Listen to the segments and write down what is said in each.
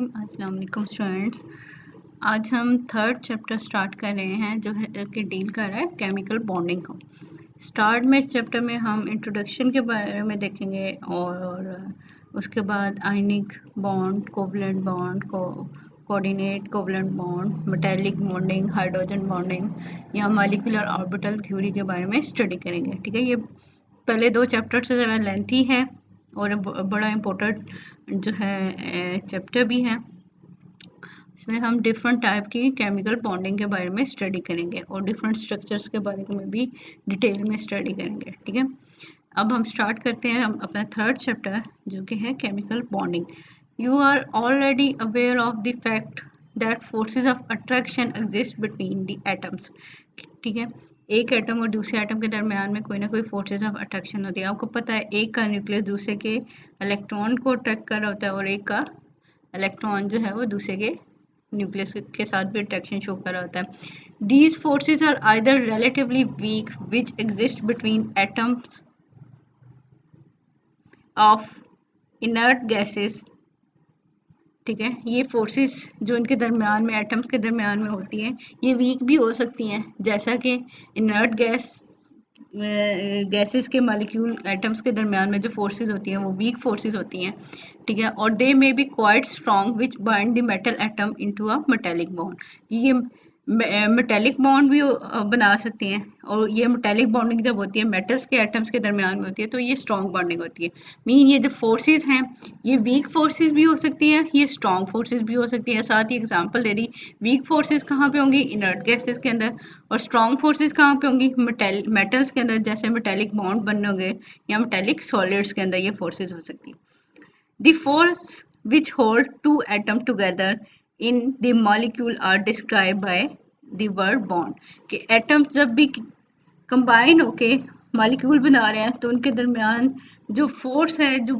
अस्सलाम वालेकुम स्टूडेंट्स। आज हम थर्ड चैप्टर स्टार्ट कर रहे हैं जो है कि डील कर रहा है केमिकल बॉन्डिंग को। स्टार्ट में इस चैप्टर में हम इंट्रोडक्शन के बारे में देखेंगे और उसके बाद ionic bond, covalent bond, coordinate covalent bond, metallic bonding, hydrogen bonding या मॉलिक्यूलर ऑर्बिटल थ्योरी के बारे में स्टडी करेंगे। ठीक है, ये पहले दो चैप्टर से ज़रा लेंथी है और बड़ा इम्पोर्टेंट जो है चैप्टर भी है। इसमें हम डिफरेंट टाइप की केमिकल बॉन्डिंग के बारे में स्टडी करेंगे और डिफरेंट स्ट्रक्चर्स के बारे में भी डिटेल में स्टडी करेंगे। ठीक है, अब हम स्टार्ट करते हैं हम अपना थर्ड चैप्टर जो कि है chemical bonding. You are already aware of the fact that forces of attraction exist between the atoms. ठीक है, एक एटम और दूसरे एटम के दरमियान में कोई ना कोई फोर्सेस ऑफ अट्रैक्शन होती है। आपको पता है एक का न्यूक्लियस दूसरे के इलेक्ट्रॉन को अट्रैक्ट कर रहा होता है और एक का इलेक्ट्रॉन जो है वो दूसरे के न्यूक्लियस के साथ भी अट्रैक्शन शो कर रहा होता है। These forces are either relatively weak which exist between atoms of inert gases. ठीक है, ये फोर्सेस जो इनके दरमियान में एटम्स के दरमियान में होती हैं ये वीक भी हो सकती हैं, जैसा कि इनर्ट गैसेस के मॉलिक्यूल एटम्स के दरमियान में जो फोर्सेस होती हैं वो वीक फोर्सेस होती हैं। ठीक है, और they may be quite strong which bind the metal atom into a metallic bond. ये मेटेलिक बॉन्ड भी बना सकती हैं और ये मेटेलिक बॉन्डिंग जब होती है मेटल्स के एटम्स के दरमियान में होती है तो ये स्ट्रॉन्ग बॉन्डिंग होती है। मीन ये जो फोर्सेस हैं ये वीक फोर्सेस भी हो सकती है, ये स्ट्रॉन्ग फोर्सेस भी हो सकती है। साथ ही एग्जांपल दे दी, वीक फोर्सेस कहाँ पे होंगी? इनर्ट गैसेस के अंदर। और स्ट्रॉन्ग फोर्सेस कहाँ पे होंगी? मेटल्स के अंदर, जैसे मेटेलिक बॉन्ड बनोगे या मेटेलिक सॉलिड्स के अंदर ये फोर्सेस हो सकती है। The force which hold two atoms together in the molecule are described by the word bond। कि एटम्स जब भी कंबाइन होके मॉलिक्यूल बना रहे हैं तो उनके दरमियान जो फोर्स है जो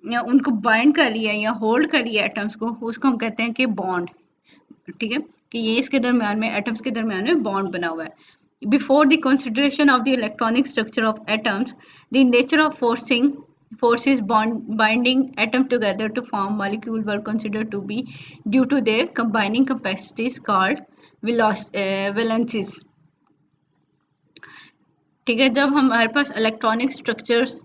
या उनको बाइंड कर रही है या होल्ड कर रही है एटम्स को, उसको हम कहते हैं कि बॉन्ड। ठीक है, कि ये इसके दरमियान में एटम्स के दरमियान में बॉन्ड बना हुआ है। Before the consideration of the electronic structure of atoms, the nature of forces binding atom together to form molecule were considered to be due to their combining capacities called valencies। ठीक है, जब हमारे पास electronic structures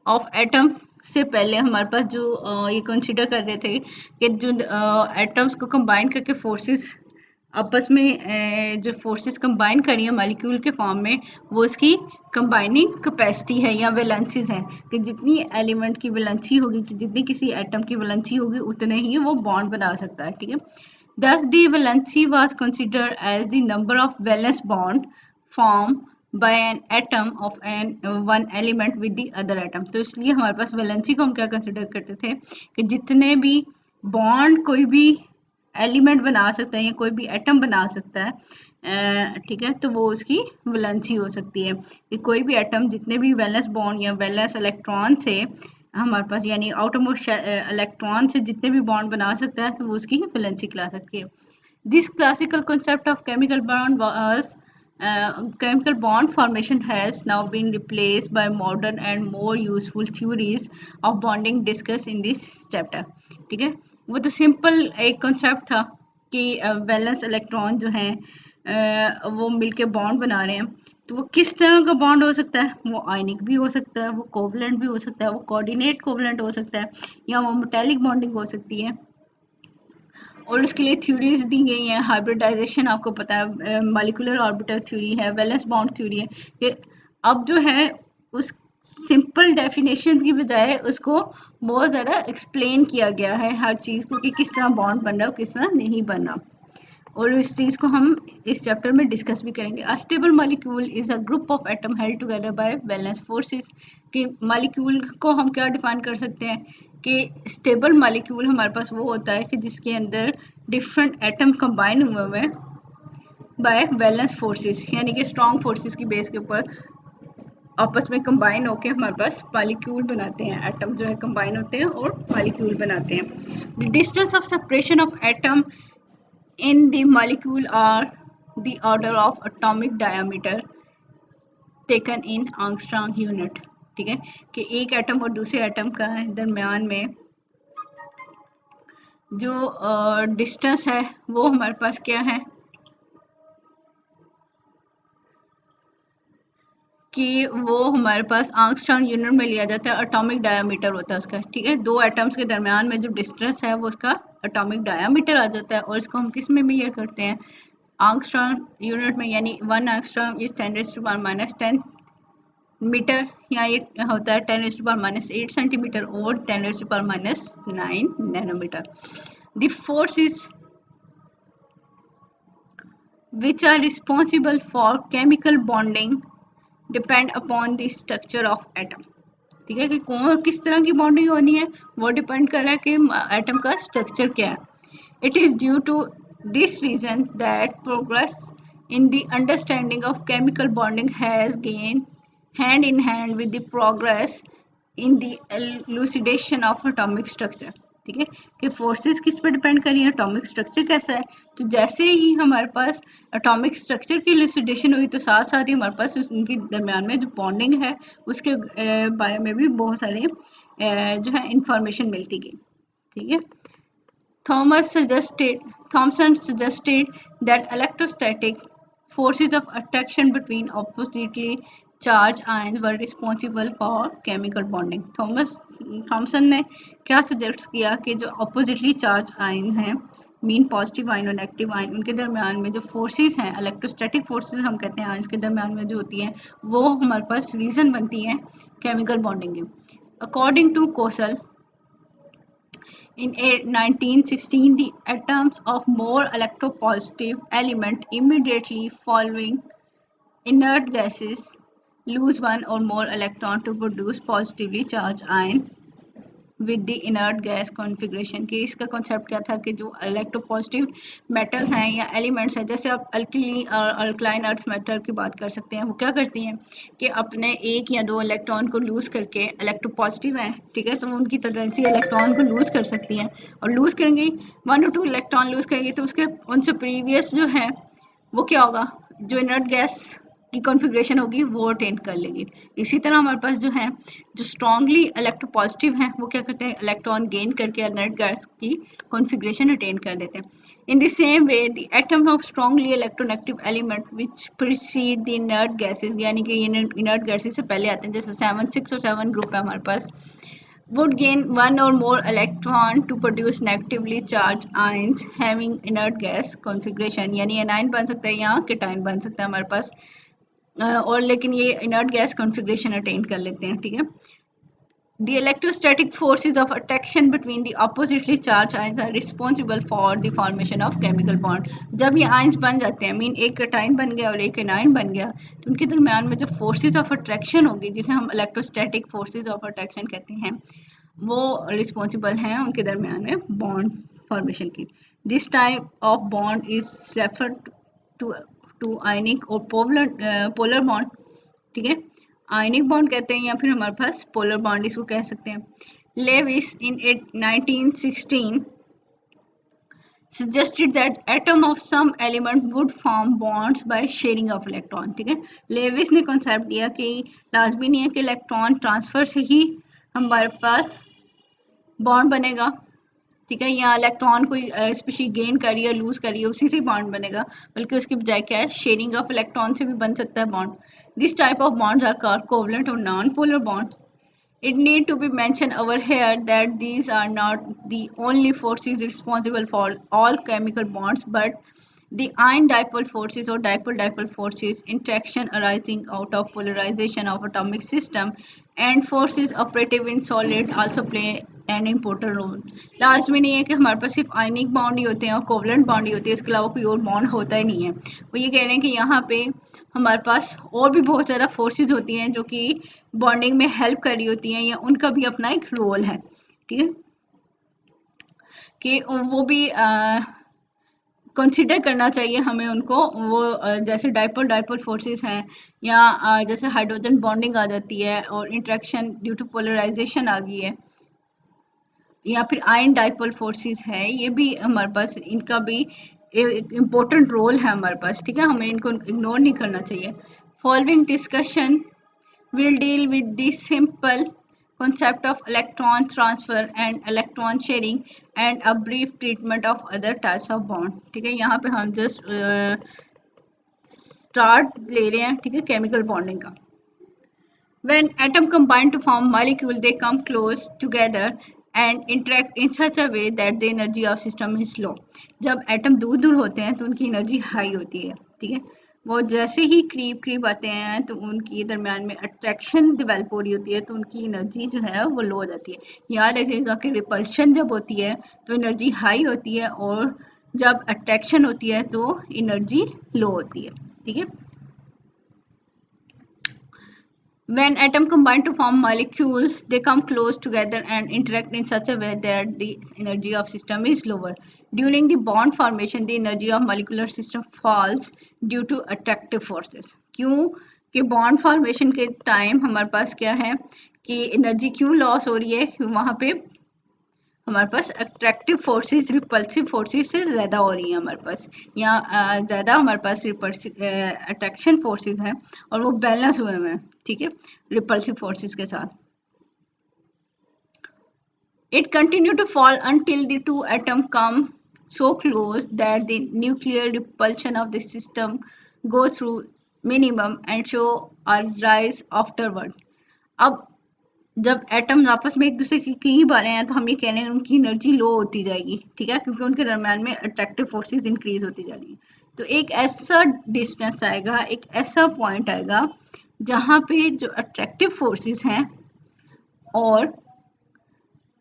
of atom से पहले हमारे पास जो ये consider कर रहे थे कि जो एटम्स को कंबाइन करके फोर्सेस आपस में जो फोर्सेस कंबाइन करी है मॉलिक्यूल के फॉर्म में, वो उसकी कंबाइनिंग कैपेसिटी है या वैलेंसीज हैं कि जितनी एलिमेंट की वैलेंसी होगी, कि जितनी किसी एटम की वैलेंसी होगी उतने ही वो बॉन्ड बना सकता है। ठीक है, thus the valency was considered as the number of valence bond formed by an atom of one element with the other atom। तो इसलिए हमारे पास वैलेंसी को हम क्या कंसिडर करते थे कि जितने भी बॉन्ड कोई भी एलिमेंट बना सकता है या कोई भी एटम बना सकता है, ठीक है, तो वो उसकी वैलेंसी हो सकती है कि कोई भी एटम जितने भी वैलेंस बॉन्ड या वैलेंस इलेक्ट्रॉन से हमारे पास यानी आउटरमोस्ट इलेक्ट्रॉन से जितने भी बॉन्ड बना सकता है तो वो उसकी वैलेंसी क्ला सकती है। This classical concept of chemical bond was chemical bond formation has now been replaced by modern and more useful theories of bonding discussed in this chapter। ठीक है, वो तो सिंपल एक कॉन्सेप्ट था कि वैलेंस इलेक्ट्रॉन जो हैं वो मिलके बॉन्ड बना रहे हैं, तो वो किस तरह का बॉन्ड हो सकता है? वो आयनिक भी हो सकता है, वो कोवलेंट भी हो सकता है, वो कोऑर्डिनेट कोवलेंट हो सकता है, या वो मेटालिक बॉन्डिंग हो सकती है। और उसके लिए थ्योरीज दी गई हैं। हाइब्रिडाइजेशन आपको पता है, मॉलिक्यूलर ऑर्बिटल थ्योरी है, वैलेंस बॉन्ड थ्योरी है। कि अब जो है उस सिंपल डेफिनेशन की बजाय उसको बहुत ज़्यादा एक्सप्लेन किया गया है हर चीज़ को कि किस तरह बॉन्ड बन रहा है और किस तरह नहीं बन रहा, और इस चीज़ को हम इस चैप्टर में डिस्कस भी करेंगे। A stable molecule is a group of atom held together by valence forces. कि मॉलिक्यूल को हम क्या डिफाइन कर सकते हैं कि स्टेबल मॉलिक्यूल हमारे पास वो होता है कि जिसके अंदर डिफरेंट एटम कंबाइन हुए हुए हैं बाय वैलेंस फोर्सेस, यानी कि स्ट्रॉन्ग फोर्सेस की बेस के ऊपर आपस में कंबाइन होके हमारे पास मॉलिक्यूल बनाते हैं। एटम जो है कंबाइन होते हैं और मॉलिक्यूल बनाते हैं। The distance of separation of atom in the molecule are the order of atomic diameter taken in angstrom unit। ठीक है, कि एक एटम और दूसरे एटम का दरमियान में जो डिस्टेंस है वो हमारे पास क्या है कि वो हमारे पास आंगस्ट्रॉम यूनिट में लिया जाता है, एटॉमिक डायामीटर होता है उसका, ठीक है। दो एटम्स के दरमियान में जो डिस्टेंस है वो उसका एटॉमिक डायामीटर आ जाता है, और इसको हम किस में मेजर करते हैं, आंगस्ट्रॉम यूनिट में, यानी 1 आंगस्ट्रॉम इज 10⁻⁻10 मीटर, या ये होता है 10⁻⁻8 सेंटीमीटर और 10⁻⁻9 nanometre. The forces which are responsible for chemical bonding depend upon the structure of atom। ठीक है, कि कौन किस तरह की बॉन्डिंग होनी है वो डिपेंड कर रहा है कि एटम का स्ट्रक्चर क्या है। It is due to this reason that progress in the understanding of chemical bonding has gain hand in hand with the progress in the elucidation of atomic structure। ठीक है, कि फोर्सेस किस पे depend करी है, atomic structure कैसा है। तो जैसे ही हमारे पास एटॉमिक स्ट्रक्चर की इलुसिडेशन हुई तो साथ साथ ही हमारे पास उनके दरमियान में जो बॉन्डिंग है उसके बारे में भी बहुत सारे जो है इंफॉर्मेशन मिलती गई। ठीक है, Thomson suggested that electrostatic forces of attraction between oppositely charged ions were responsible for chemical bonding। Thomson ने क्या सजेस्ट किया कि जो ऑपोजिटली चार्ज आयन हैं, मीन पॉजिटिव आयन और नेगेटिव आयन, उनके दरमियान में जो फोर्सेस हैं, इलेक्ट्रोस्टैटिक फोर्सेस हम कहते हैं आयन्स के दरमियान में जो होती हैं, वो हमारे पास रीजन बनती हैं केमिकल बॉन्डिंग की। According to Kossel, in 1916, the atoms of more electropositive element immediately following inert gases lose one or more electron to produce positively charged ion with the inert gas configuration. कि इसका concept क्या था कि जो electropositive metals हैं या elements हैं, जैसे आप अल्कली और अल्कलाइन अर्थ मेटल की बात कर सकते हैं, वो क्या करती हैं कि अपने एक या दो इलेक्ट्रॉन को लूज़ करके, इलेक्ट्रोपॉजिटिव हैं, ठीक है, तो उनकी टेंडेंसी इलेक्ट्रॉन को लूज़ कर सकती हैं, और लूज़ करेंगी 1 और 2 इलेक्ट्रॉन लूज़ करेंगी तो उसके उनसे प्रीवियस जो है वो क्या होगा, जो इनर्ट गैस की कॉन्फ़िगरेशन होगी वो अटेन कर लेगी। इसी तरह हमारे पास जो है जो स्ट्रॉन्गली इलेक्ट्रोपॉजिटिव हैं वो क्या करते हैं, इलेक्ट्रॉन गेन करके इनर्ट गैस की कॉन्फ़िगरेशन अटेन कर लेते हैं। In the same way the atom of strongly electronegative element which preceded the inert gases, यानी कि ये इनर्ट गैसेस से पहले आते हैं, जैसे 7 6 और 7 ग्रुप है हमारे पास, would gain one or more electron to produce negatively charged ions having inert gas configuration, यानी एनाइन बन सकता है या केटाइन बन सकता है हमारे पास, और लेकिन ये इनर्ट गैस कॉन्फ़िगरेशन अटेन कर लेते हैं। ठीक है, The electrostatic forces of attraction between the oppositely charged ions are responsible for the formation of chemical bond। जब ये आयंस बन जाते हैं, मीन एक कटाइन बन गया और एक एनाइन बन गया, तो उनके दरमियान में जो फोर्सेस ऑफ अट्रैक्शन होगी, जिसे हम इलेक्ट्रोस्टैटिक फोर्सेस ऑफ अट्रैक्शन कहते हैं, वो रिस्पॉन्सिबल हैं उनके दरमियान में बॉन्ड फॉर्मेशन की। This type of bond is referred to ionic और पोलर बॉन्ड। ठीक है, आयनिक बॉन्ड कहते हैं या फिर हमारे पास पोलर बॉन्ड इसको कह सकते हैं। Lewis in 1916 suggested that atom of some element would form bonds by sharing of electron। ठीक है, लेविस ने कॉन्सेप्ट दिया कि लाजमी नहीं है कि इलेक्ट्रॉन ट्रांसफर से ही हमारे पास बॉन्ड बनेगा, ठीक है, या इलेक्ट्रॉन कोई स्पेशली गेन करिए लूज करिए उसी से बॉन्ड बनेगा, बल्कि उसकी बजाय क्या है, शेयरिंग ऑफ इलेक्ट्रॉन से भी बन सकता है bond. This type of bonds are called covalent और non polar bond. It need to be mentioned over here that these are not the only forces responsible for all chemical bonds, but the ion dipole forces or dipole forces, interaction arising out of polarization of atomic system, and forces operative in solid also play an important role। लाजमी नहीं है कि हमारे पास सिर्फ ionic bond ही होते हैं और covalent bond ही होते हैं, इसके अलावा कोई और बॉन्ड होता ही नहीं है। वो ये कह रहे हैं कि यहाँ पे हमारे पास और भी बहुत ज़्यादा फोर्सेस होती हैं जो कि बॉन्डिंग में हेल्प कर रही होती हैं, या उनका भी अपना एक रोल है। ठीक है, कि वो भी कंसिडर करना चाहिए हमें उनको, वो जैसे डाइपोल फोर्सेस हैं, या जैसे हाइड्रोजन बॉन्डिंग आ जाती है और इंट्रैक्शन ड्यू टू पोलराइजेशन आ गई है, या फिर आयन डाइपोल फोर्सेस है, ये भी हमारे पास इनका भी एक इम्पोर्टेंट रोल है हमारे पास। ठीक है, हमें इनको इग्नोर नहीं करना चाहिए। Following discussion will deal with the simple concept of electron transfer and electron sharing and a brief treatment of other types of bond। ठीक है, यहाँ पे हम जस्ट स्टार्ट ले रहे हैं, ठीक है, केमिकल बॉन्डिंग का। When atoms combine to form molecule, they come close together and interact in such a way that the energy of system is low। जब एटम दूर दूर होते हैं तो उनकी एनर्जी हाई होती है, ठीक है। वो जैसे ही करीब करीब आते हैं तो उनकी दरम्यान में अट्रैक्शन डेवलप हो रही होती है, तो उनकी एनर्जी जो है वो लो हो जाती है। याद रखिएगा कि रिपल्शन जब होती है तो एनर्जी हाई होती है, और जब अट्रैक्शन होती है तो एनर्जी लो होती है, ठीक है। When atoms combine to form molecules, they come close together and interact in such a way that the energy of system is lower. During the bond formation, the energy of molecular system falls due to attractive forces। क्यों कि bond formation के time हमारे पास क्या है कि energy क्यों loss हो रही है, वहाँ पे हमारे पास अट्रैक्टिव फोर्सेस रिपल्सिव फोर्सेस से ज़्यादा हो रही हैं हमारे पास, या ज़्यादा हमारे पास अट्रैक्शन फोर्सेस हैं और वो बैलेंस हुए हुए हैं, ठीक है, रिपल्सिव फोर्सेस के साथ। It continue to fall until the two atoms come so close that the nuclear repulsion of the system go through minimum and show a rise afterward। अब जब एटम्स आपस में एक दूसरे के करीब आ रहे हैं तो हम ये कह रहे हैं उनकी एनर्जी लो होती जाएगी, ठीक है, क्योंकि उनके दरम्यान में अट्रैक्टिव फोर्सेस इंक्रीज होती जा रही है। तो एक ऐसा डिस्टेंस आएगा, एक ऐसा पॉइंट आएगा जहाँ पे जो अट्रैक्टिव फोर्सेस हैं और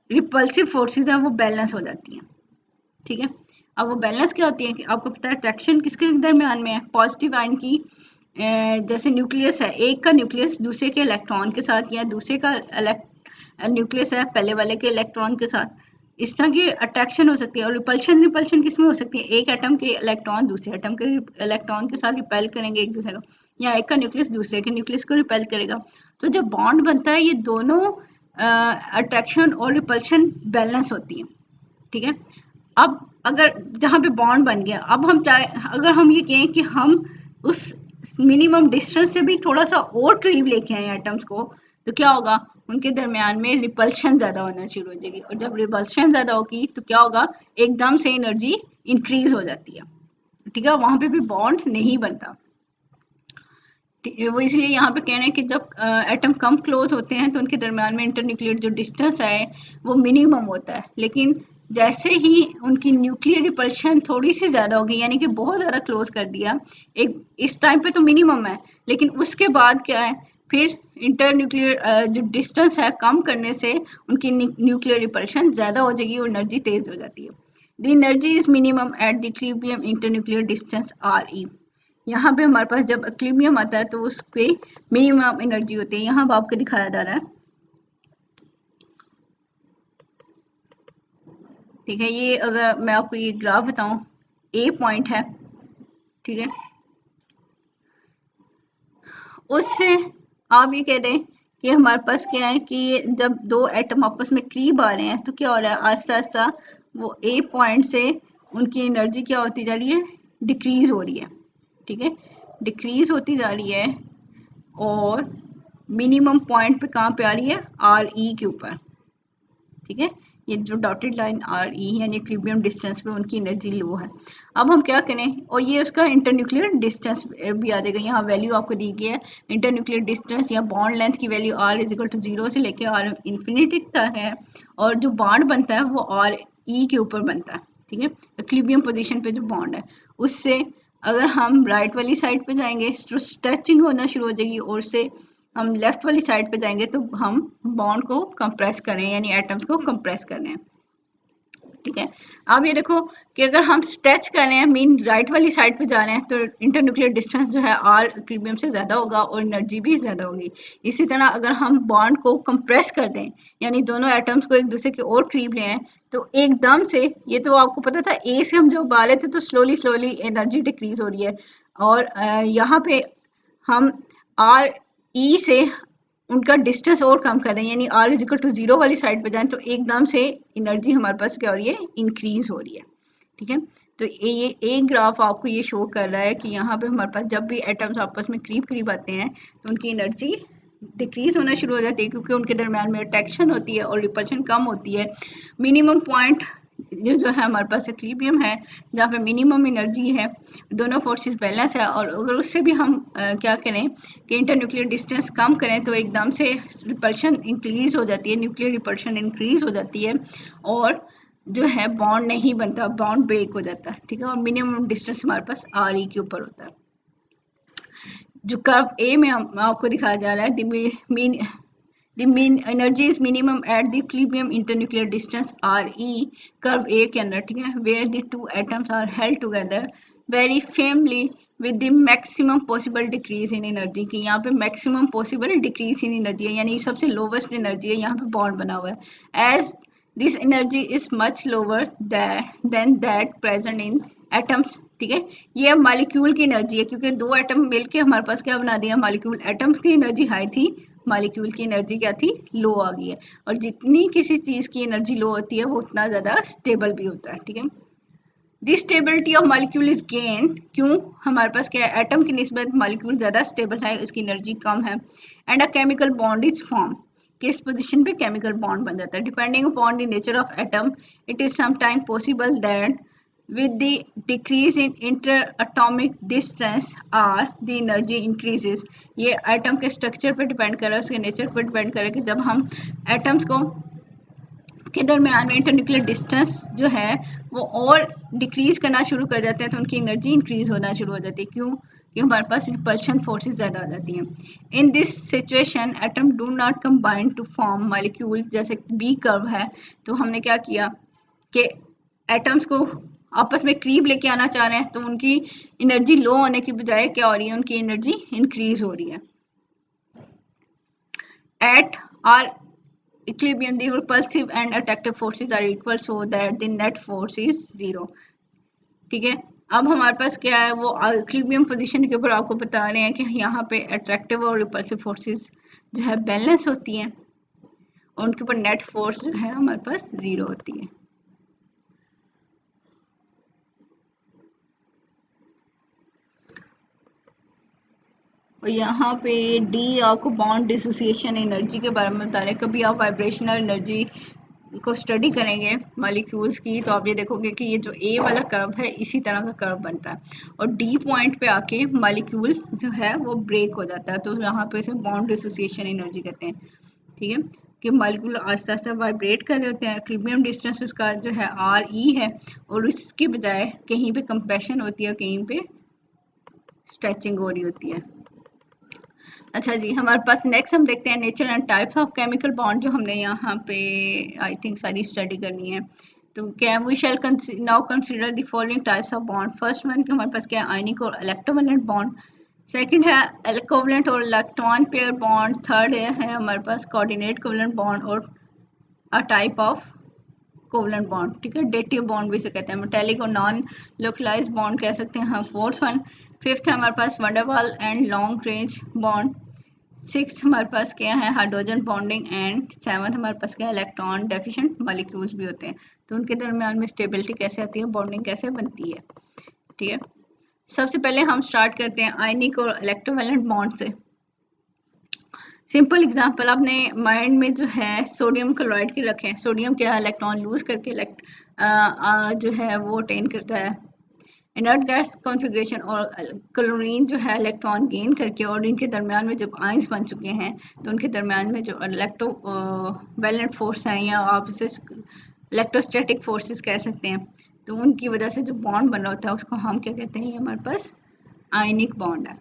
रिपल्सिव फोर्सेस हैं वो बैलेंस हो जाती हैं, ठीक है। अब वो बैलेंस क्या होती है कि आपको पता है अट्रैक्शन किसके दरम्यान में है, पॉजिटिव आयन की जैसे न्यूक्लियस है, एक का न्यूक्लियस दूसरे के इलेक्ट्रॉन के साथ, या दूसरे का न्यूक्लियस है पहले वाले के इलेक्ट्रॉन के साथ, इस तरह की अट्रैक्शन हो सकती है। और रिपल्शन किसमें हो सकती है, एक एटम के इलेक्ट्रॉन दूसरे एटम के इलेक्ट्रॉन के साथ रिपेल करेंगे एक दूसरे को, या एक का न्यूक्लियस दूसरे के न्यूक्लियस को रिपेल करेगा। तो जब बॉन्ड बनता है ये दोनों अट्रैक्शन और रिपल्शन बैलेंस होती है, ठीक है। अब अगर जहाँ पे बॉन्ड बन गया, अब हम चाहे अगर हम ये कहें कि हम उस मिनिमम डिस्टेंस से भी थोड़ा सा और करीब लेके आए एटम्स को, तो क्या होगा, उनके दरमियान में रिपल्शन ज़्यादा होना शुरू हो जाएगी, और जब रिपल्शन ज़्यादा होगी तो क्या होगा, एकदम से एनर्जी इंक्रीज हो जाती है, ठीक है, वहाँ पे भी बॉन्ड नहीं बनता। वो इसलिए यहाँ पे कह रहे हैं कि जब एटम कम क्लोज होते हैं तो उनके दरमियान में इंटरन्यूक्लियर जो डिस्टेंस है वो मिनिमम होता है, लेकिन जैसे ही उनकी न्यूक्लियर रिपल्शन थोड़ी सी ज़्यादा होगी, यानी कि बहुत ज़्यादा क्लोज कर दिया, एक इस टाइम पे तो मिनिमम है, लेकिन उसके बाद क्या है, फिर इंटरन्यूक्लियर जो डिस्टेंस है कम करने से उनकी न्यूक्लियर रिपल्शन ज़्यादा हो जाएगी और एनर्जी तेज़ हो जाती है। The energy is minimum at the equilibrium internuclear distance RE। यहाँ पे हमारे पास जब इक्विलिब्रियम आता है तो उस पे मिनिमम एनर्जी होती है, यहाँ आपको दिखाया जा रहा है, ठीक है। ये अगर मैं आपको ये ग्राफ बताऊं, ए पॉइंट है, ठीक है, उससे आप ये कह दें कि हमारे पास क्या है कि जब दो एटम आपस में करीब आ रहे हैं तो क्या हो रहा है, आहिस्ता आहिस्ता वो ए पॉइंट से उनकी एनर्जी क्या होती जा रही है, डिक्रीज हो रही है, ठीक है, डिक्रीज होती जा रही है, और मिनिमम पॉइंट पे कहाँ पे आ रही है, RE के ऊपर, ठीक है। ये जो डॉटेड लाइन RE यानी इक्विलिब्रियम डिस्टेंस पे उनकी एनर्जी लो है। अब हम क्या करें, और ये उसका इंटरन्यूक्लियर डिस्टेंस भी आ जाएगा, यहाँ वैल्यू आपको दी गई है, इंटरन्यूक्लियर डिस्टेंस या बॉन्ड लेंथ की वैल्यू R=0 से लेके R इंफिनिटी तक है, और जो बॉन्ड बनता है वो RE के ऊपर बनता है, ठीक है, इक्विलिब्रियम पोजीशन पे जो बॉन्ड है उससे अगर हम राइट वाली साइड पे जाएंगे तो स्ट्रेचिंग होना शुरू हो जाएगी, और उससे हम लेफ्ट वाली साइड पे जाएंगे तो हम बॉन्ड को कंप्रेस करें, यानी एटम्स को कंप्रेस कर रहे हैं, ठीक है। अब ये देखो कि अगर हम स्ट्रेच कर रहे हैं, मीन राइट वाली साइड पे जा रहे हैं, तो इंटरन्यूक्लियर डिस्टेंस जो है R इक्विलिब्रियम से ज़्यादा होगा और एनर्जी भी ज़्यादा होगी। इसी तरह अगर हम बॉन्ड को कंप्रेस कर दें, यानी दोनों एटम्स को एक दूसरे के और करीब ले आए, तो एकदम से, ये तो आपको पता था ए से हम जब आ रहे थे तो स्लोली स्लोली एनर्जी डिक्रीज हो रही है, और यहाँ पे हम RE से उनका डिस्टेंस और कम कर दें, यानी R=0 वाली साइड पे जाएं, तो एकदम से एनर्जी हमारे पास क्या हो रही है, इंक्रीज हो रही है, ठीक है। तो ये एक ग्राफ आपको ये शो कर रहा है कि यहाँ पे हमारे पास जब भी एटम्स आपस में करीब करीब आते हैं तो उनकी एनर्जी डिक्रीज होना शुरू हो जाती है, क्योंकि उनके दरम्यान में अट्रैक्शन होती है और रिपल्शन कम होती है। मिनिमम पॉइंट जो है हमारे पास इक्विलिब्रियम है, जहाँ पे मिनिमम एनर्जी है, दोनों फोर्सेस बैलेंस है। और अगर उससे भी हम क्या करें कि इंटरन्यूक्लियर डिस्टेंस कम करें तो एकदम से रिपल्शन इंक्रीज हो जाती है, न्यूक्लियर रिपल्शन इंक्रीज हो जाती है, और जो है बॉन्ड नहीं बनता, बॉन्ड ब्रेक हो जाता है, ठीक है। और मिनिमम डिस्टेंस हमारे पास आर ई के ऊपर होता है। जो कर्व ए में आपको दिखाया जा रहा है, the mean energy is minimum at the equilibrium internuclear distance RE, curve A के अंदर, ठीक है, where the two atoms are held together very firmly with the maximum possible decrease in energy। कि यहाँ पे maximum possible decrease in energy है, यानी सबसे lowest energy है, यहाँ पे bond बना हुआ है। as this energy is much lower than that present in atoms, ठीक है। ये मॉलिक्यूल की एनर्जी है, क्योंकि दो एटम मिलके हमारे पास क्या बना दिया मॉलिक्यूल। एटम्स की एनर्जी हाई थी, मॉलिक्यूल की एनर्जी क्या थी, लो आ गई है। और जितनी किसी चीज की एनर्जी लो होती है वो उतना ज्यादा स्टेबल भी होता है, ठीक है। This stability of molecule is gain, क्यों, हमारे पास क्या है, एटम की निस्बत मॉलिक्यूल ज्यादा स्टेबल है, उसकी एनर्जी कम है। And a chemical bond is form, किस पोजीशन पे केमिकल बॉन्ड बन जाता है। Depending upon the nature of atom it is sometime possible that with the decrease in interatomic distance r the energy increases। ये atom के structure पर depend कर रहा है, उसके नेचर पर डिपेंड कर रहा है कि जब हम एटम्स को के दरमियान में इंटरन्यूक्लियर डिस्टेंस जो है वो और डिक्रीज करना शुरू कर जाते हैं तो उनकी एनर्जी इंक्रीज होना शुरू हो जाती है। क्यों, कि हमारे पास रिपल्शन फोर्सेस ज़्यादा आ जाती हैं। In this situation atom do not combine to form molecule, जैसे बी कर्व है, तो हमने क्या किया कि एटम्स को आपस में करीब लेके आना चाह रहे हैं, तो उनकी एनर्जी लो होने की बजाय क्या हो रही है, उनकी एनर्जी इंक्रीज हो रही है। At r equilibrium the repulsive and attractive forces are equal so that the net force is 0, ठीक है। अब हमारे पास क्या है, वो इक्विलिब्रियम पोजीशन के ऊपर आपको बता रहे हैं कि यहाँ पे अट्रैक्टिव और रिपल्सिव फोर्सेस जो है बैलेंस होती हैं, और उनके ऊपर नेट फोर्स जो है हमारे पास 0 होती है। और यहाँ पे डी आपको बॉन्ड डिसोसिएशन एनर्जी के बारे में बता रहे हैं। कभी आप वाइब्रेशनल एनर्जी को स्टडी करेंगे मॉलिक्यूल्स की, तो आप ये देखोगे कि ये जो ए वाला कर्व है इसी तरह का कर्व बनता है, और डी पॉइंट पे आके मॉलिक्यूल जो है वो ब्रेक हो जाता है, तो यहाँ पे इसे बॉन्ड डिसोसिएशन एनर्जी कहते हैं, ठीक है। कि मॉलिक्यूल आस्ते आस्ते वाइब्रेट कर रहे होते हैं, इक्विलिब्रियम डिस्टेंस उसका जो है आर ई है, और उसके बजाय कहीं पे कंप्रेशन होती है, कहीं पे स्ट्रेचिंग हो रही होती है। अच्छा जी, हमारे पास नेक्स्ट हम देखते हैं nature and types of chemical bond, जो हमने यहाँ पे आई थिंक सारी स्टडी करनी है। तो क्या we shall now consider the following types of bond. First one कि हमारे पास क्या है, आयनिक और इलेक्ट्रोवैलेंट बॉन्ड। सेकंड है कोवलेंट और इलेक्ट्रॉन पेयर बॉन्ड। थर्ड है हमारे पास कोऑर्डिनेट कोवलेंट बॉन्ड और a type of covalent bond, ठीक है। डेटिव बॉन्ड भी इसे कहते हैं, मेटेलिक और नॉन लोकलाइज बॉन्ड कह सकते हैं हम। फोर्थ वन, फिफ्थ है हमारे पास Van der Waals and long range bond. Six हमारे पास क्या है, हाइड्रोजन बॉन्डिंग। एंड सेवन हमारे पास क्या है, इलेक्ट्रॉन डेफिशिएंट मॉलिक्यूल्स भी होते हैं, तो उनके दरमियान में स्टेबिलिटी कैसे आती है, बॉन्डिंग कैसे बनती है, ठीक है। सबसे पहले हम स्टार्ट करते हैं आयनिक और इलेक्ट्रोवैलेंट बॉन्ड से। सिंपल एग्जांपल अपने माइंड में जो है सोडियम क्लोराइड की रखें। सोडियम क्या है, इलेक्ट्रॉन लूज करके जो है वो अटेन करता है इनर्ट गैस कॉन्फ़िगरेशन, और क्लोरीन जो है इलेक्ट्रॉन गेन करके, और इनके दरमियान में जब आयंस बन चुके हैं तो उनके दरमियान में जो इलेक्ट्रो वैलेंट फोर्स हैं, या आप इसे इलेक्ट्रोस्टैटिक फोर्सेस कह सकते हैं, तो उनकी वजह से जो बॉन्ड बन रहा होता है उसको हम क्या कहते हैं, ये हमारे पास आयनिक बॉन्ड है।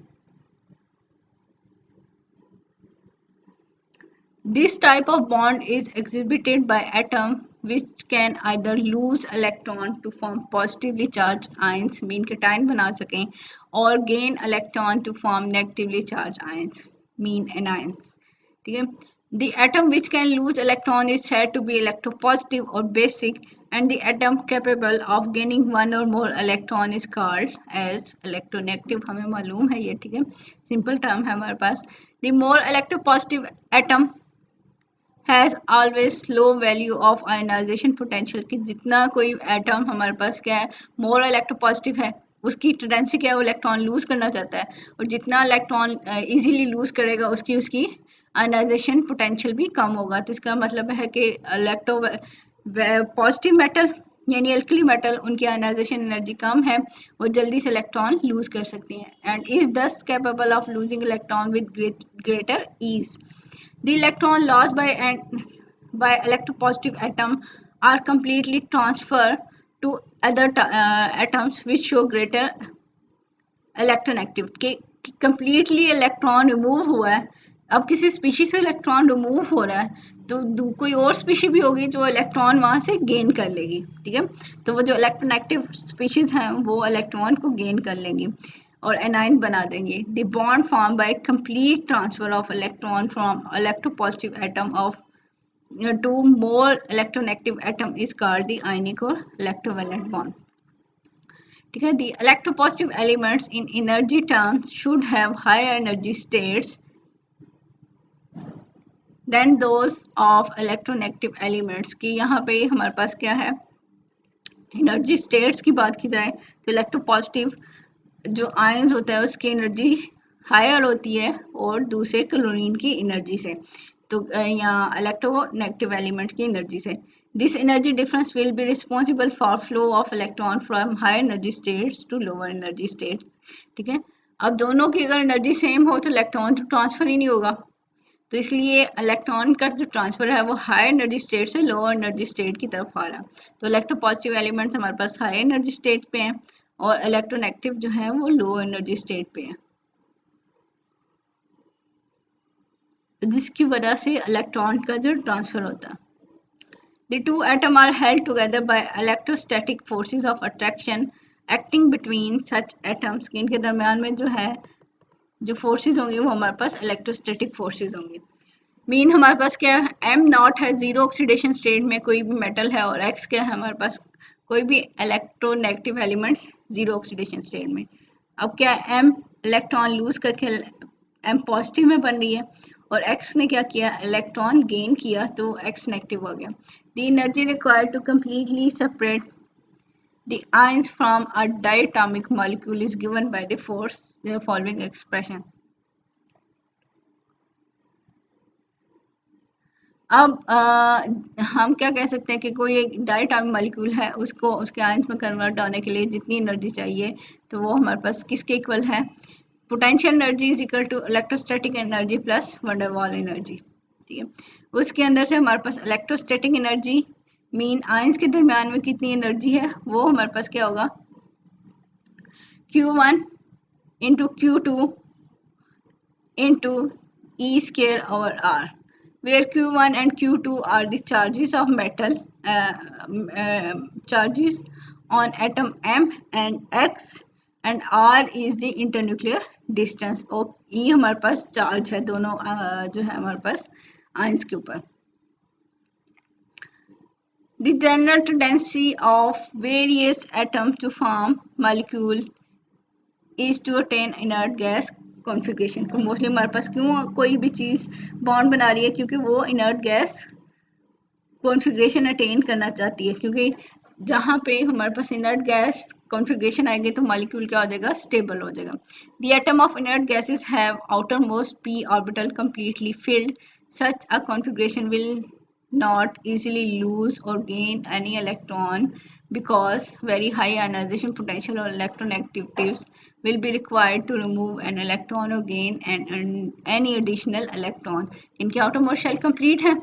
This type of bond is exhibited by atom which can either lose electron to form positively charged ions, mean cation बना सकें, or gain electron to form negatively charged ions, mean anions, ठीक है। The atom which can lose electron is said to be electropositive or basic, and the atom capable of gaining one or more electron is called as electronegative। हमें मालूम है ये, ठीक है, simple term है हमारे पास। The more electropositive atom has always low value of ionisation potential, कि जितना कोई एटम हमारे पास क्या है मोर इलेक्ट्रोपॉजिटिव है, उसकी टेंडेंसी क्या है, वो इलेक्ट्रॉन लूज करना चाहता है, और जितना इलेक्ट्रॉन इजीली लूज करेगा उसकी आयनाइजेशन पोटेंशियल भी कम होगा। तो इसका मतलब है कि इलेक्ट्रो पॉजिटिव मेटल यानी अल्कली मेटल, उनकी आयनाइजेशन एनर्जी कम है, वो जल्दी से इलेक्ट्रॉन लूज कर सकती हैं and is thus capable of losing electron with greater ease. The electron loss by electropositive atom are completely transferred to other atoms which show greater electronegative कि कंप्लीटली इलेक्ट्रॉन रिमूव हुआ है। अब किसी species से electron remove हो रहा है तो कोई और स्पीशी भी होगी जो इलेक्ट्रॉन वहां से गेन कर लेगी, ठीक है। तो वो जो इलेक्ट्रोनेगेटिव स्पीशीज हैं वो इलेक्ट्रॉन को गेन कर लेंगी और एनाइन बना देंगे। The bond form by complete transfer of electron from electropositive atom of to more electronegative atom is called the ionic or electrovalent bond, ठीक है। the electropositive elements in energy terms should have higher energy states than those of electronegative elements। कि यहाँ पे हमारे पास क्या है, energy states की बात की जाए तो इलेक्ट्रोपॉजिटिव जो आयंस होता है उसकी एनर्जी हायर होती है और दूसरे क्लोरीन की एनर्जी से, तो यहाँ इलेक्ट्रोनेगेटिव एलिमेंट की एनर्जी से। This energy difference will be responsible for flow of electron from high energy states to lower energy states, ठीक है। अब दोनों की अगर एनर्जी सेम हो तो इलेक्ट्रॉन तो ट्रांसफर ही नहीं होगा, तो इसलिए इलेक्ट्रॉन का जो ट्रांसफर है वो हाई एनर्जी स्टेट से लोअर एनर्जी स्टेट की तरफ आ रहा है। तो इलेक्ट्रोपॉजिटिव एलिमेंट्स हमारे पास हाई एनर्जी स्टेट पे हैं और इलेक्ट्रोनेगेटिव जो है वो लो एनर्जी स्टेट पे है, जिसकी वजह से इलेक्ट्रॉन का जो ट्रांसफर होता है। The two atoms are held together by electrostatic forces of attraction acting between such atoms। इनके दरमियान में जो है जो फोर्सेस होंगी वो हमारे पास इलेक्ट्रोस्टैटिक फोर्सेस होंगी। मीन हमारे पास क्या है, एम नॉट है जीरो ऑक्सीडेशन स्टेट में कोई भी मेटल है, और एक्स क्या है हमारे पास कोई भी electronegative elements zero oxidation state में। अब क्या है, एम इलेक्ट्रॉन लूज करके एम पॉजिटिव में बन रही है और एक्स ने क्या किया, इलेक्ट्रॉन गेन किया तो एक्स नेगेटिव हो गया। The energy required to completely separate the ions from a diatomic molecule is given by the following expression। अब हम क्या कह सकते हैं कि कोई एक डायटोमिक मॉलिक्यूल है, उसको उसके आयंस में कन्वर्ट होने के लिए जितनी एनर्जी चाहिए तो वो हमारे पास किसके इक्वल है, potential energy is equal to electrostatic energy plus van der Waals energy, ठीक है। उसके अंदर से हमारे पास इलेक्ट्रोस्टैटिक एनर्जी मीन आयंस के दरमियान में कितनी एनर्जी है वो हमारे पास क्या होगा, Q1 into Q2 into E square over R, where Q1 and Q2 are the charges of metal, charges on atom M and X, and R is the internuclear distance। और E हमारे पास charge है दोनों जो है हमारे पास ions के ऊपर। The general tendency of various atoms to form molecule is to attain inert gas configuration. को मोस्टली हमारे पास क्यों कोई भी चीज़ बॉन्ड बना रही है, क्योंकि वो इनर्ट गैस कॉन्फ़िगरेशन अटेन करना चाहती है, क्योंकि जहाँ पे हमारे पास इनर्ट गैस कॉन्फ़िगरेशन आएगी तो मॉलिक्यूल क्या हो जाएगा, स्टेबल हो जाएगा। The atom of inert gases have outer most p orbital completely filled। such a configuration will not easily lose or gain any electron because very high ionization potential or electronegatives will be required to remove an electron or gain any additional electron। इनके outermost shell complete है,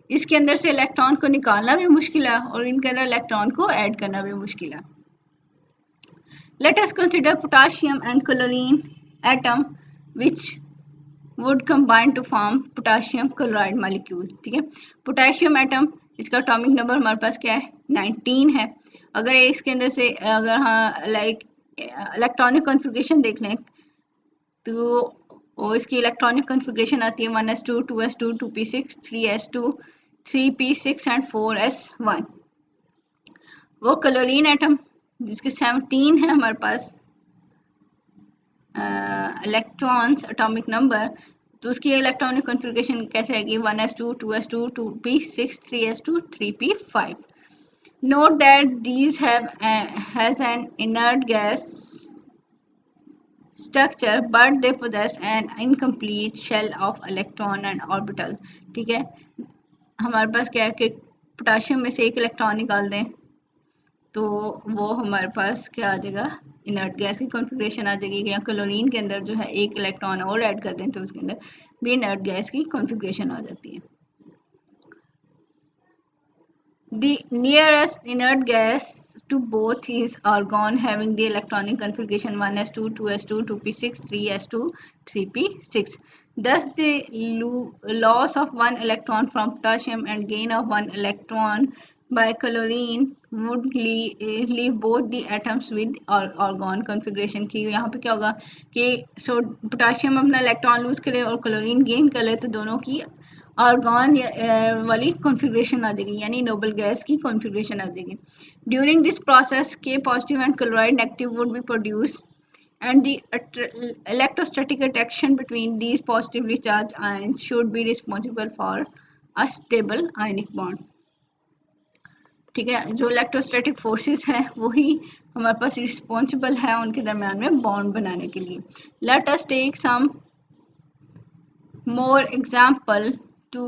इसके अंदर से electron को निकालना भी मुश्किल है और इनके अंदर इलेक्ट्रॉन को ऐड करना भी मुश्किल है। Let us consider potassium and chlorine atom which would combine to form potassium chloride molecule, ठीक है। पोटेशियम एटम इसका एटॉमिक नंबर हमारे पास क्या है, 19 है। अगर इसके अंदर से अगर हाँ लाइक इलेक्ट्रॉनिक कॉन्फ़िगरेशन देख लें तो वो इसकी इलेक्ट्रॉनिक कॉन्फ़िगरेशन आती है 1s2 2s2 2p6 3s2 3p6 and 4s1। वो क्लोरीन एटम जिसके 17 है हमारे पास इलेक्ट्रॉन्स एटॉमिक नंबर, तो उसकी इलेक्ट्रॉनिक कॉन्फ़िगरेशन कैसे आएगी, 1s2 2s2 2p6 3s2 3p5। Note that these have has an inert gas structure but they possess an incomplete shell of electron and orbital। ठीक है, हमारे पास क्या है कि पोटाशियम में से एक इलेक्ट्रॉन निकाल दें तो वो हमारे पास क्या आ जाएगा, इनर्ट गैस की कॉन्फ़िगरेशन आ जाएगी। या क्लोरीन के अंदर जो है एक इलेक्ट्रॉन और ऐड कर दें तो उसके अंदर भी इनर्ट गैस की कॉन्फ़िगरेशन आ जाती है। The nearest inert gas to both is argon having the electronic configuration 1s2, 2s2, 2p6, 3s2, 3p6. Thus, the loss of one electron from potassium and gain of one electron by chlorine would leave both the atoms with argon configuration। की यहाँ पे क्या होगा कि potassium अपना electron lose करे और chlorine gain कर ले तो दोनों की आर्गॉन वाली कॉन्फ़िगरेशन आ जाएगी, यानी नोबल गैस की कॉन्फ़िगरेशन आ जाएगी। ड्यूरिंग दिस प्रोसेस के positive and chloride negative would be produce and the electrostatic attraction between these positively charged ions should be responsible for a stable ionic bond। ठीक है, जो electrostatic forces हैं वही हमारे पास responsible है उनके दरम्यान में बॉन्ड बनाने के लिए। Let us take some more example to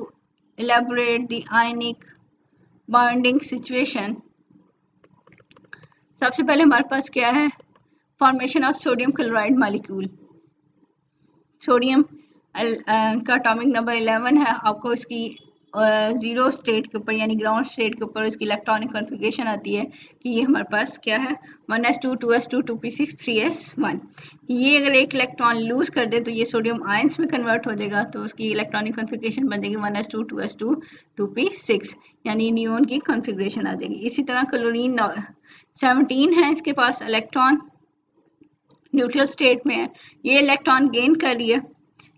elaborate the ionic bonding situation। सबसे पहले हमारे पास क्या है, formation of sodium chloride molecule. Sodium का एटॉमिक नंबर 11 है। आपको इसकी जीरो स्टेट के ऊपर यानी ग्राउंड स्टेट के ऊपर इसकी इलेक्ट्रॉनिक कॉन्फ़िगरेशन आती है कि ये हमारे पास क्या है 1s2, 2s2, 2p6, 3s1। ये अगर एक इलेक्ट्रॉन लूज कर दे तो ये सोडियम आयंस में कन्वर्ट हो जाएगा तो उसकी इलेक्ट्रॉनिक कॉन्फ़िगरेशन बन जाएगी 1s2, 2s2, 2p6 यानी नियोन की कॉन्फ़िगरेशन आ जाएगी। इसी तरह क्लोरीन 17 है, इसके पास इलेक्ट्रॉन न्यूट्रल स्टेट में है, ये इलेक्ट्रॉन गेन कर रही है।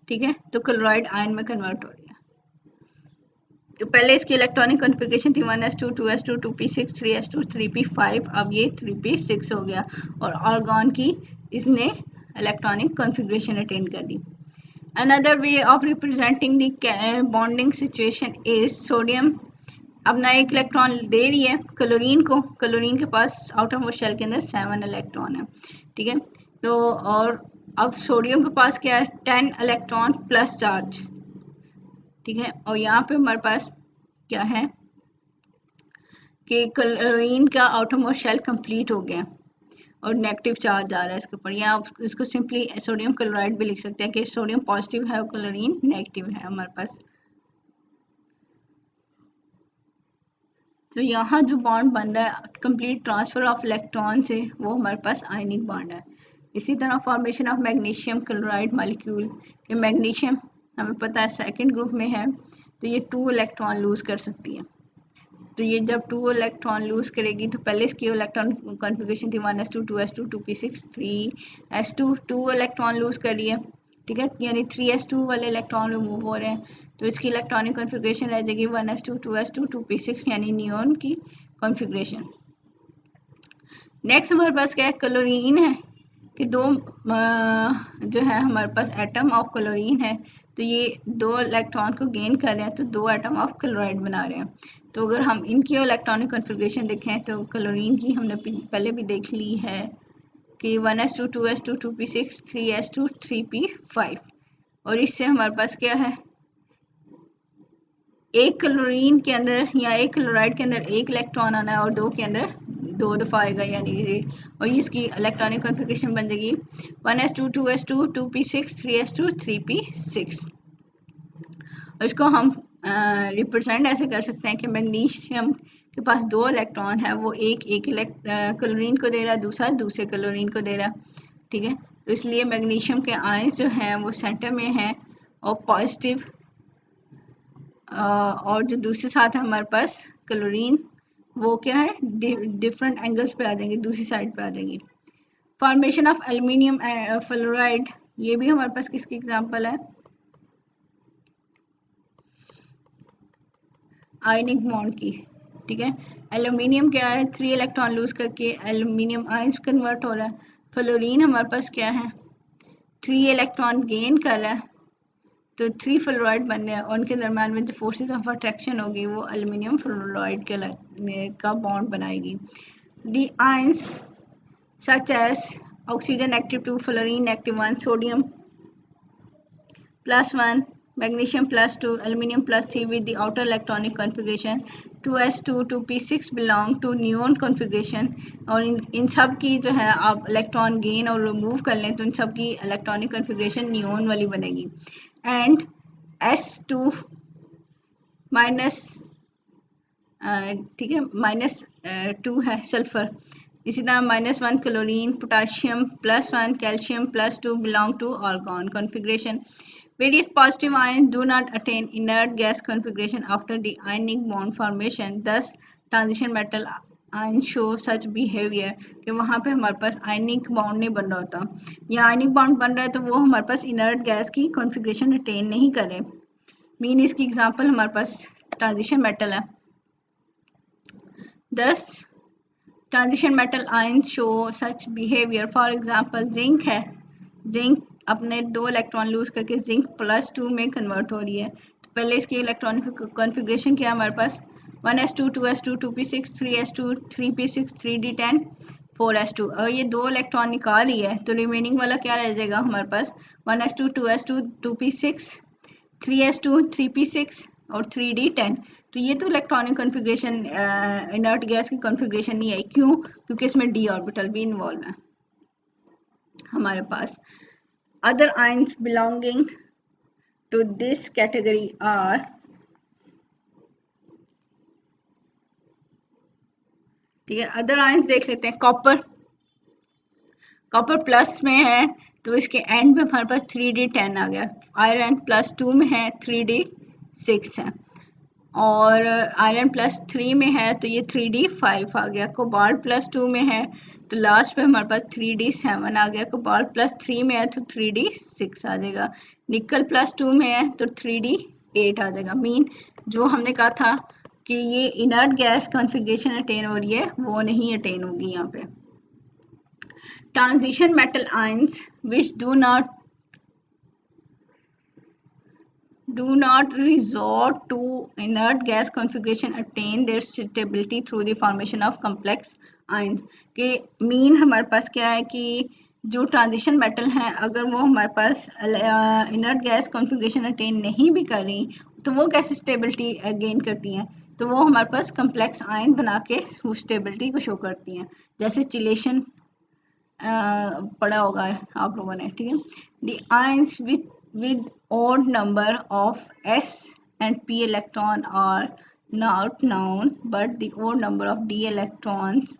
ठीक है, तो क्लोराइड आयन में कन्वर्ट हो रही है। तो पहले इसकी इलेक्ट्रॉनिक कॉन्फ़िगरेशन थी 1s2, 2s2, 2p6, 3s2, 3p5, अब ये 3p6 हो गया और आर्गॉन की इसने इलेक्ट्रॉनिक कॉन्फ़िगरेशन अटेन कर ली। Another way of representing the bonding situation is sodium अपना एक इलेक्ट्रॉन दे रही है क्लोरीन को, क्लोरीन के पास आउटर मोस्ट शेल के अंदर 7 इलेक्ट्रॉन है। ठीक है, तो और अब सोडियम के पास क्या है 10 इलेक्ट्रॉन प्लस चार्ज। ठीक है, और यहाँ पे हमारे पास क्या है कि क्लोरीन का आउटर मोस्ट शेल कंप्लीट हो गया और नेगेटिव चार्ज आ रहा है इसके ऊपर, या आप इसको सिंपली सोडियम क्लोराइड भी लिख सकते हैं कि सोडियम पॉजिटिव है और क्लोरीन नेगेटिव है हमारे पास। तो यहाँ जो बॉन्ड बन रहा है कंप्लीट ट्रांसफर ऑफ इलेक्ट्रॉन से वो हमारे पास आयनिक बॉन्ड है। इसी तरह formation of magnesium chloride molecule, ये मैग्नीशियम हमें पता है सेकंड ग्रुप में है तो ये 2 इलेक्ट्रॉन लूज कर सकती है। तो ये जब 2 इलेक्ट्रॉन लूज करेगी तो पहले इसकी इलेक्ट्रॉन कॉन्फ़िगरेशन थी 1s2, 2s2, 2p6, 3s2, 2 electron lose कर रही है। ठीक है, यानी 3s2 वाले इलेक्ट्रॉन रिमूव हो रहे हैं तो इसकी इलेक्ट्रॉनिक कॉन्फ़िगरेशन रह जाएगी 1s2, 2s2, 2p6 यानी नियोन की कॉन्फ़िगरेशन। नेक्स्ट हमारे पास क्या है, क्लोरीन है कि दो जो है हमारे पास एटम ऑफ क्लोरीन है तो ये 2 इलेक्ट्रॉन को गेन कर रहे हैं तो 2 एटम ऑफ क्लोराइड बना रहे हैं। तो अगर हम इनकी इलेक्ट्रॉनिक कॉन्फ़िगरेशन देखें तो क्लोरीन की हमने पहले भी देख ली है कि 1s2, 2s2, 2p6, 3s2, 3p5 और इससे हमारे पास क्या है एक क्लोरीन के अंदर या एक क्लोराइड के अंदर एक इलेक्ट्रॉन आना है और 2 के अंदर 2 दफ़ा आएगा यानी और इसकी इलेक्ट्रॉनिक कॉन्फ़िगरेशन बन जाएगी 1s2, 2s2, 2p6, 3s2, 3p6। और इसको हम रिप्रेजेंट ऐसे कर सकते हैं कि मैग्नीशियम के पास 2 इलेक्ट्रॉन है, वो एक क्लोरीन को दे रहा है, दूसरा दूसरे क्लोरीन को दे रहा है। ठीक है, तो इसलिए मैग्नीशियम के आयंस जो हैं वो सेंटर में हैं और पॉजिटिव और जो दूसरे साथ है हमारे पास क्लोरीन वो क्या है डिफरेंट एंगल्स पे आ जाएंगे, दूसरी साइड पे आ जाएंगी। फॉर्मेशन ऑफ एल्युमिनियम फ्लोराइड, ये भी हमारे पास किसकी एग्जांपल है, आयनिक बॉन्ड की। ठीक है, एल्युमिनियम क्या है 3 इलेक्ट्रॉन लूज करके एल्युमिनियम आयंस कन्वर्ट हो रहा है। फ्लोरीन हमारे पास क्या है 3 इलेक्ट्रॉन गेन कर रहा है तो 3 फ्लोराइड बन रहे हैं और उनके दरम्यान में जो फोर्सेस ऑफ अट्रैक्शन होगी वो एल्युमिनियम फ्लोराइड का बॉन्ड बनाएगी। The ions such as oxygen -2, fluorine -1, sodium +1, magnesium +2, aluminum +3 with the outer electronic configuration 2s2 2p6 belong to neon configuration। और इन सब की जो है आप इलेक्ट्रॉन गेन और रिमूव कर लें तो इन सब की इलेक्ट्रॉनिक configuration नियोन वाली बनेगी। एंड s2 माइनस ठीक है -2 है सल्फर। इसी तरह -1 chlorine, potassium +1, calcium +2 belong to argon configuration। Various positive ions do not attain inert gas configuration after the ionic bond formation, thus transition metal ions show such behavior कि वहाँ पे हमारे पास ionic bond नहीं बन रहा होता या आयनिक बॉन्ड बन रहा है तो वो हमारे पास इनर्ट गैस की कॉन्फ़िगरेशन अटेन नहीं करे। मीन इसकी एग्जांपल हमारे पास ट्रांजिशन मेटल है। Thus transition metal ions show such behavior। For example zinc है, जिंक अपने 2 इलेक्ट्रॉन लूज करके जिंक +2 में कन्वर्ट हो रही है। तो पहले इसकी इलेक्ट्रॉनिक कॉन्फ़िगरेशन क्या है हमारे पास 1s2 2s2 2p6 3s2 3p6 3d10 4s2। अगर ये 2 इलेक्ट्रॉन निकाल रही है तो रिमेनिंग वाला क्या रह जाएगा हमारे पास 1s2 2s2 2p6 3s2 3p6 और 3d10। तो ये तो इलेक्ट्रॉनिक कॉन्फ़िगरेशन इनर्ट गैस की कॉन्फ़िगरेशन नहीं है। क्यों? क्योंकि इसमें d ऑर्बिटल भी इन्वॉल्व है। हमारे पास other ions belonging to this category are ठीक है अदर आयंस देख लेते हैं। कॉपर प्लस में है तो इसके एंड में हमारे पास 3d10 आ गया। आयरन +2 में है 3d6 है और आयरन +3 में है तो ये 3d5 आ गया। कोबाल्ट +2 में है तो लास्ट पे हमारे पास 3d7 आ गया। कोबाल्ट +3 में है तो 3d6 आ जाएगा। निकल +2 में है तो 3d8 आ जाएगा। मीन जो हमने कहा था कि ये इनर्ट गैस कॉन्फ़िगरेशन अटेन हो रही है वो नहीं अटेन होगी यहाँ पे। Transition metal ions which do not resort to inert gas configuration attain their stability through the formation of complex ions। के मीन हमारे पास क्या है कि जो ट्रांजिशन मेटल हैं अगर वो हमारे पास इनर्ट गैस कॉन्फ़िगरेशन अटेन नहीं भी कर रही तो वो कैसे स्टेबिलिटी गेन करती हैं तो वो हमारे पास कम्प्लेक्स आयन बना के वो स्टेबिलिटी को शो करती हैं। जैसे चिलेशन पढ़ा होगा आप लोगों ने, ठीक है। The ions with odd number of s and p electron are not known, but the odd number of d electrons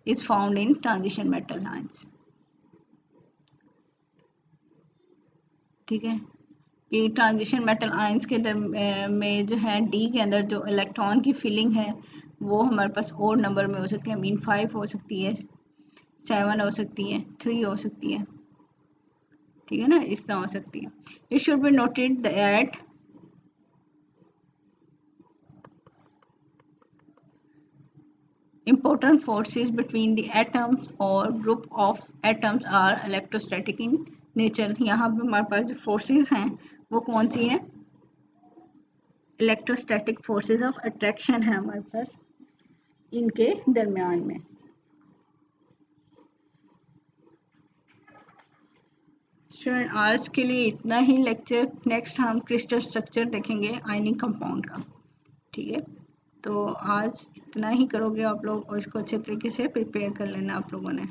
is found in transition metal ions। ठीक है कि ट्रांजिशन मेटल आयंस के में जो है डी के अंदर जो इलेक्ट्रॉन की फिलिंग है वो हमारे पास ओड नंबर में हो सकती है। मीन 5 हो सकती है, 7 हो सकती है, 3 हो सकती है, ठीक है ना, इस तरह हो सकती है। It should be noted that important forces between the atoms or group of atoms are electrostatic in nature। यहाँ पे हमारे पास जो forces हैं वो कौन सी हैं? इलेक्ट्रोस्टैटिक फोर्सेस ऑफ अट्रैक्शन है हमारे पास इनके दरमियान में। स्टूडेंट आज के लिए इतना ही लेक्चर। नेक्स्ट हम क्रिस्टल स्ट्रक्चर देखेंगे आयनिक कंपाउंड का, ठीक है। तो आज इतना ही करोगे आप लोग और इसको अच्छे तरीके से प्रिपेयर कर लेना आप लोगों ने।